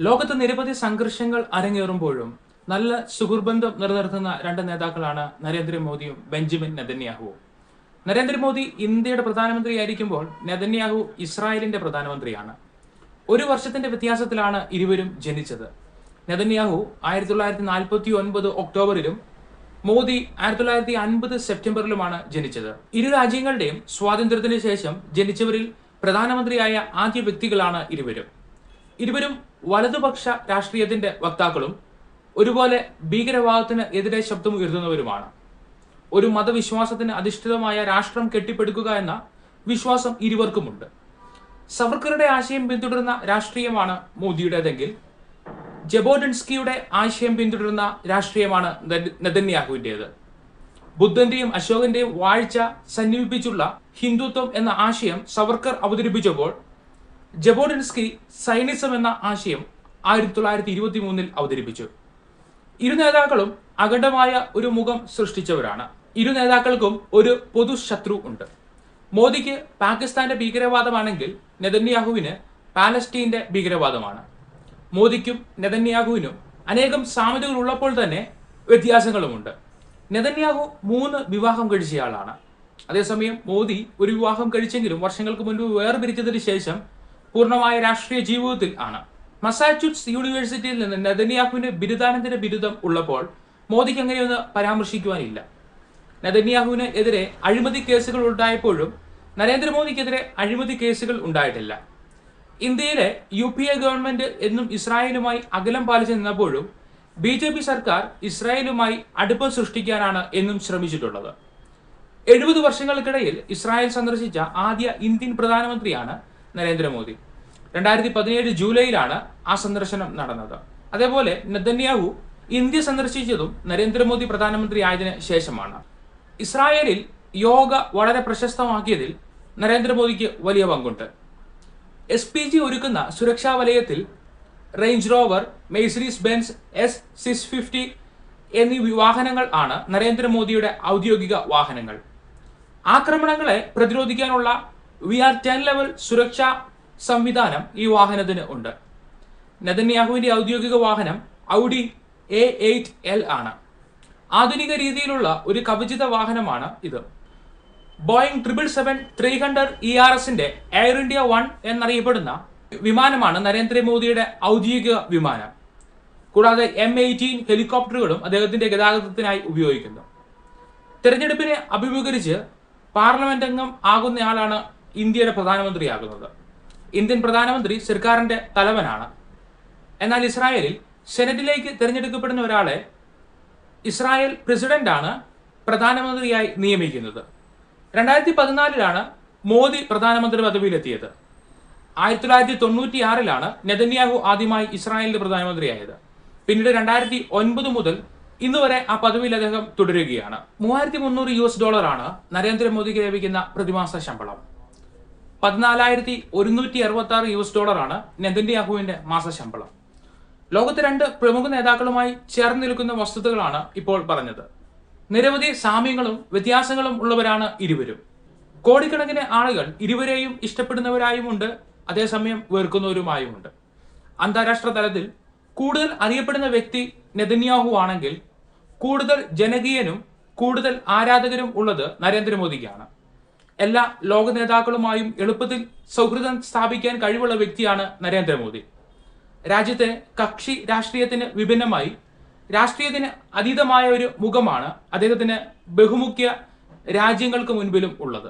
ലോകത്ത് നിരവധി സംഘർഷങ്ങൾ അരങ്ങേറുമ്പോഴും നല്ല സുഹൃബന്ധം നിലനിർത്തുന്ന രണ്ട് നേതാക്കളാണ് നരേന്ദ്രമോദിയും ബെഞ്ചമിൻ നെതന്യാഹുവും. നരേന്ദ്രമോദി ഇന്ത്യയുടെ പ്രധാനമന്ത്രിയായിരിക്കുമ്പോൾ നെതന്യാഹു ഇസ്രായേലിന്റെ പ്രധാനമന്ത്രിയാണ്. ഒരു വർഷത്തിന്റെ വ്യത്യാസത്തിലാണ് ഇരുവരും ജനിച്ചത്. നെതന്യാഹു 1949 ഒക്ടോബറിലും മോദി 1950 സെപ്റ്റംബറിലുമാണ് ജനിച്ചത്. ഇരു രാജ്യങ്ങളുടെയും സ്വാതന്ത്ര്യത്തിന് ശേഷം ജനിച്ചവരിൽ പ്രധാനമന്ത്രിയായ ആദ്യ വ്യക്തികളാണ് ഇരുവരും. ഇരുവരും വലതുപക്ഷ രാഷ്ട്രീയത്തിന്റെ വക്താക്കളും ഒരുപോലെ ഭീകരവാദത്തിന് എതിരെ ശബ്ദമുയർത്തുന്നവരുമാണ്. ഒരു മതവിശ്വാസത്തിന് അധിഷ്ഠിതമായ രാഷ്ട്രം കെട്ടിപ്പടുക്കുക എന്ന വിശ്വാസം ഇരുവർക്കുമുണ്ട്. സവർക്കറുടെ ആശയം പിന്തുടരുന്ന രാഷ്ട്രീയമാണ് മോദിയുടേതെങ്കിൽ ജബോട്ടിൻസ്കിയുടെ ആശയം പിന്തുടരുന്ന രാഷ്ട്രീയമാണ് നെതന്യാഹുവിൻ്റേത്. ബുദ്ധന്റെയും അശോകന്റെയും വാഴ്ച സന്നിവേശിപ്പിച്ചുള്ള ഹിന്ദുത്വം എന്ന ആശയം സവർക്കർ അവതരിപ്പിച്ചപ്പോൾ ജബോട്ടിൻസ്കി സൈനിസം എന്ന ആശയം 1923 അവതരിപ്പിച്ചു. ഇരു നേതാക്കളും അഖണ്ഡമായ ഒരു മുഖം സൃഷ്ടിച്ചവരാണ്. ഇരു നേതാക്കൾക്കും ഒരു പൊതു ശത്രു ഉണ്ട്. മോദിക്ക് പാകിസ്ഥാന്റെ ഭീകരവാദമാണെങ്കിൽ നെതന്യാഹുവിന് പാലസ്തീന്റെ ഭീകരവാദമാണ്. മോദിക്കും നെതന്യാഹുവിനും അനേകം സാമ്യതകൾ ഉള്ളപ്പോൾ തന്നെ വ്യത്യാസങ്ങളുമുണ്ട്. നെതന്യാഹു 3 വിവാഹം കഴിച്ചയാളാണ്. അതേസമയം മോദി ഒരു വിവാഹം കഴിച്ചെങ്കിലും വർഷങ്ങൾക്ക് മുൻപ് വേർപിരിച്ചതിന് ശേഷം പൂർണ്ണമായ രാഷ്ട്രീയ ജീവിതത്തിൽ ആണ്. മസാച്യൂസെറ്റ്സ് യൂണിവേഴ്സിറ്റിയിൽ നിന്ന് നെതന്യാഹുവിന് ബിരുദാനന്തര ബിരുദം ഉള്ളപ്പോൾ മോദിക്ക് അങ്ങനെയൊന്ന് പരാമർശിക്കുവാനില്ല. നെതന്യാഹുവിന് എതിരെ അഴിമതി കേസുകൾ ഉണ്ടായപ്പോഴും നരേന്ദ്രമോദിക്കെതിരെ അഴിമതി കേസുകൾ ഉണ്ടായിട്ടില്ല. ഇന്ത്യയിലെ UPA ഗവൺമെന്റ് എന്നും ഇസ്രായേലുമായി അകലം പാലിച്ചു നിന്നപ്പോഴും BJP സർക്കാർ ഇസ്രായേലുമായി അടുപ്പം സൃഷ്ടിക്കാനാണ് എന്നും ശ്രമിച്ചിട്ടുള്ളത്. 70 വർഷങ്ങൾക്കിടയിൽ ഇസ്രായേൽ സന്ദർശിച്ച ആദ്യ ഇന്ത്യൻ പ്രധാനമന്ത്രിയാണ് നരേന്ദ്രമോദി. 2017 ജൂലൈയിലാണ് ആ സന്ദർശനം നടന്നത്. അതേപോലെ നെതന്യാഹു ഇന്ത്യ സന്ദർശിച്ചതും നരേന്ദ്രമോദി പ്രധാനമന്ത്രി ആയതിനു ശേഷമാണ്. ഇസ്രായേലിൽ യോഗ വളരെ പ്രശസ്തമാക്കിയതിൽ നരേന്ദ്രമോദിക്ക് വലിയ പങ്കുണ്ട്. SPG ഒരുക്കുന്ന സുരക്ഷാ വലയത്തിൽ Range Rover, Mercedes Benz S650 എന്നീ വാഹനങ്ങൾ ആണ് നരേന്ദ്രമോദിയുടെ ഔദ്യോഗിക വാഹനങ്ങൾ. ആക്രമണങ്ങളെ പ്രതിരോധിക്കാനുള്ള VR10 ലെവൽ സുരക്ഷാ സംവിധാനം ഈ വാഹനത്തിന് ഉണ്ട്. നെതന്യാഹുവിന്റെ ഔദ്യോഗിക വാഹനം ഔഡി A8L ആണ്. ആധുനിക രീതിയിലുള്ള ഒരു കവചിത വാഹനമാണ് ഇത്. ബോയിങ് 777-300 ERSന്റെ എയർ ഇന്ത്യ 1 എന്നറിയപ്പെടുന്ന വിമാനമാണ് നരേന്ദ്രമോദിയുടെ ഔദ്യോഗിക വിമാനം. കൂടാതെ M18 ഹെലികോപ്റ്ററുകളും അദ്ദേഹത്തിന്റെ ഗതാഗതത്തിനായി ഉപയോഗിക്കുന്നു. തെരഞ്ഞെടുപ്പിനെ അഭിമുഖീകരിച്ച് പാർലമെന്റ് അംഗം ആകുന്നയാളാണ് ഇന്ത്യയുടെ പ്രധാനമന്ത്രിയാകുന്നത്. ഇന്ത്യൻ പ്രധാനമന്ത്രി സർക്കാരിന്റെ തലവനാണ്. എന്നാൽ ഇസ്രായേലിൽ സെനറ്റിലേക്ക് തിരഞ്ഞെടുക്കപ്പെടുന്ന ഒരാളെ ഇസ്രായേൽ പ്രസിഡന്റാണ് പ്രധാനമന്ത്രിയായി നിയമിക്കുന്നത്. 2014 മോദി പ്രധാനമന്ത്രി പദവിയിലെത്തിയത്. 1996 നെതന്യാഹു ആദ്യമായി ഇസ്രായേലിന്റെ പ്രധാനമന്ത്രിയായത്. പിന്നീട് 2009 മുതൽ ഇന്നുവരെ ആ പദവിയിൽ അദ്ദേഹം തുടരുകയാണ്. $3300 നരേന്ദ്രമോദിക്ക് ലഭിക്കുന്ന പ്രതിമാസ ശമ്പളം. $14,166 നെതന്യാഹുവിന്റെ മാസശമ്പളം. ലോകത്തെ രണ്ട് പ്രമുഖ നേതാക്കളുമായി ചേർന്ന് നിൽക്കുന്ന വസ്തുതകളാണ് ഇപ്പോൾ പറഞ്ഞത്. നിരവധി സാമ്യങ്ങളും വ്യത്യാസങ്ങളും ഉള്ളവരാണ് ഇരുവരും. കോടിക്കണക്കിന് ആളുകൾ ഇരുവരെയും ഇഷ്ടപ്പെടുന്നവരായുമുണ്ട്, അതേസമയം വെറുക്കുന്നവരുമായുമുണ്ട്. അന്താരാഷ്ട്ര തലത്തിൽ കൂടുതൽ അറിയപ്പെടുന്ന വ്യക്തി നെതന്യാഹു ആണെങ്കിൽ കൂടുതൽ ജനകീയനും കൂടുതൽ ആരാധകരും ഉള്ളത് നരേന്ദ്രമോദിക്കാണ്. എല്ലാ ലോക നേതാക്കളുമായും എളുപ്പത്തിൽ സൗഹൃദം സ്ഥാപിക്കാൻ കഴിവുള്ള വ്യക്തിയാണ് നരേന്ദ്രമോദി. രാജ്യത്തെ കക്ഷി രാഷ്ട്രീയത്തിന് വിഭിന്നമായി രാഷ്ട്രീയത്തിന് അതീതമായ ഒരു മുഖമാണ് അദ്ദേഹത്തിന് ബഹുമുഖ്യ രാജ്യങ്ങൾക്ക് മുൻപിലും ഉള്ളത്.